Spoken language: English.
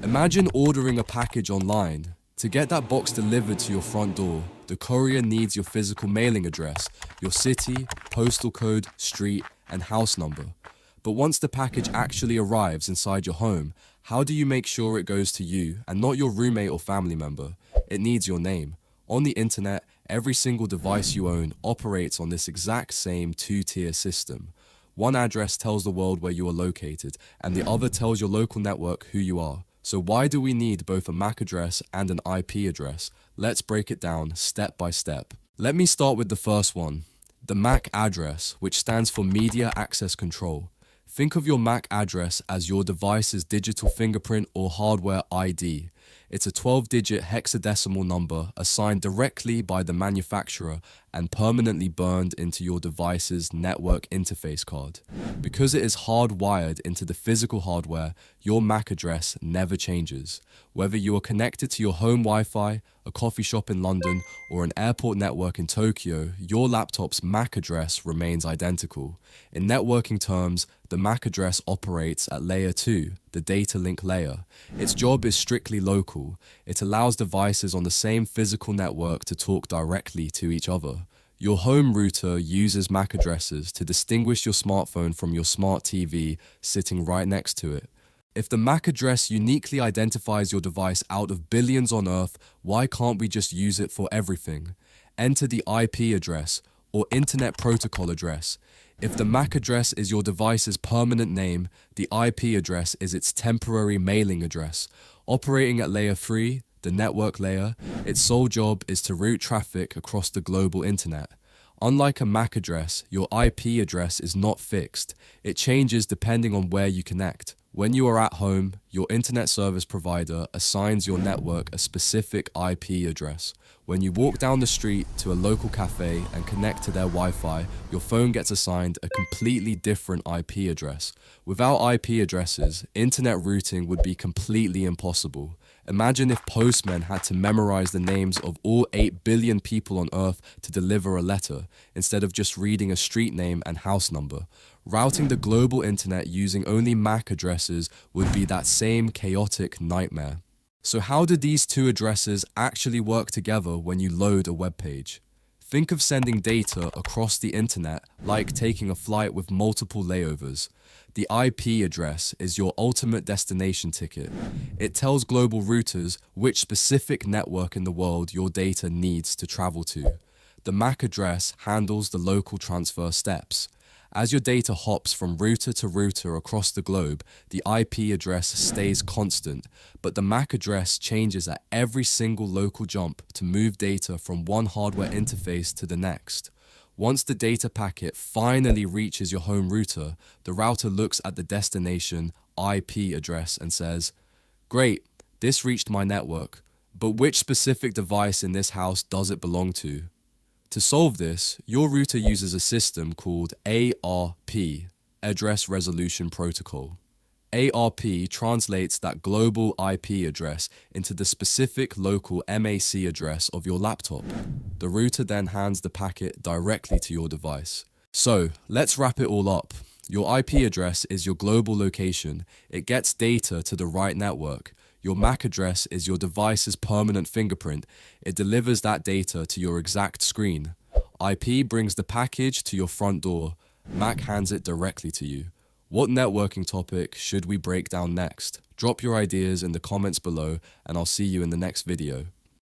Imagine ordering a package online. To get that box delivered to your front door, the courier needs your physical mailing address, your city, postal code, street, and house number. But once the package actually arrives inside your home, how do you make sure it goes to you and not your roommate or family member? It needs your name. On the internet, every single device you own operates on this exact same two-tier system. One address tells the world where you are located, and the other tells your local network who you are. So why do we need both a MAC address and an IP address? Let's break it down step by step. Let me start with the first one, the MAC address, which stands for Media Access Control. Think of your MAC address as your device's digital fingerprint or hardware ID. It's a 12-digit hexadecimal number assigned directly by the manufacturer and permanently burned into your device's network interface card. Because it is hardwired into the physical hardware, your MAC address never changes. Whether you are connected to your home Wi-Fi, a coffee shop in London, or an airport network in Tokyo, your laptop's MAC address remains identical. In networking terms, the MAC address operates at layer 2, the data link layer. Its job is strictly local. It allows devices on the same physical network to talk directly to each other. Your home router uses MAC addresses to distinguish your smartphone from your smart TV sitting right next to it. If the MAC address uniquely identifies your device out of billions on Earth, why can't we just use it for everything? Enter the IP address, or Internet Protocol address. If the MAC address is your device's permanent name, the IP address is its temporary mailing address. Operating at layer 3, the network layer, its sole job is to route traffic across the global internet. Unlike a MAC address, your IP address is not fixed. It changes depending on where you connect. When you are at home, your internet service provider assigns your network a specific IP address. When you walk down the street to a local cafe and connect to their Wi-Fi, your phone gets assigned a completely different IP address. Without IP addresses, internet routing would be completely impossible. Imagine if postmen had to memorize the names of all 8 billion people on Earth to deliver a letter, instead of just reading a street name and house number. Routing the global internet using only MAC addresses would be that same chaotic nightmare. So how do these two addresses actually work together when you load a web page? Think of sending data across the internet like taking a flight with multiple layovers. The IP address is your ultimate destination ticket. It tells global routers which specific network in the world your data needs to travel to. The MAC address handles the local transfer steps. As your data hops from router to router across the globe, the IP address stays constant, but the MAC address changes at every single local jump to move data from one hardware interface to the next. Once the data packet finally reaches your home router, the router looks at the destination IP address and says, "Great, this reached my network, but which specific device in this house does it belong to?" To solve this, your router uses a system called ARP, Address Resolution Protocol. ARP translates that global IP address into the specific local MAC address of your laptop. The router then hands the packet directly to your device. So, let's wrap it all up. Your IP address is your global location. It gets data to the right network. Your MAC address is your device's permanent fingerprint. It delivers that data to your exact screen. IP brings the package to your front door. MAC hands it directly to you. What networking topic should we break down next? Drop your ideas in the comments below, and I'll see you in the next video.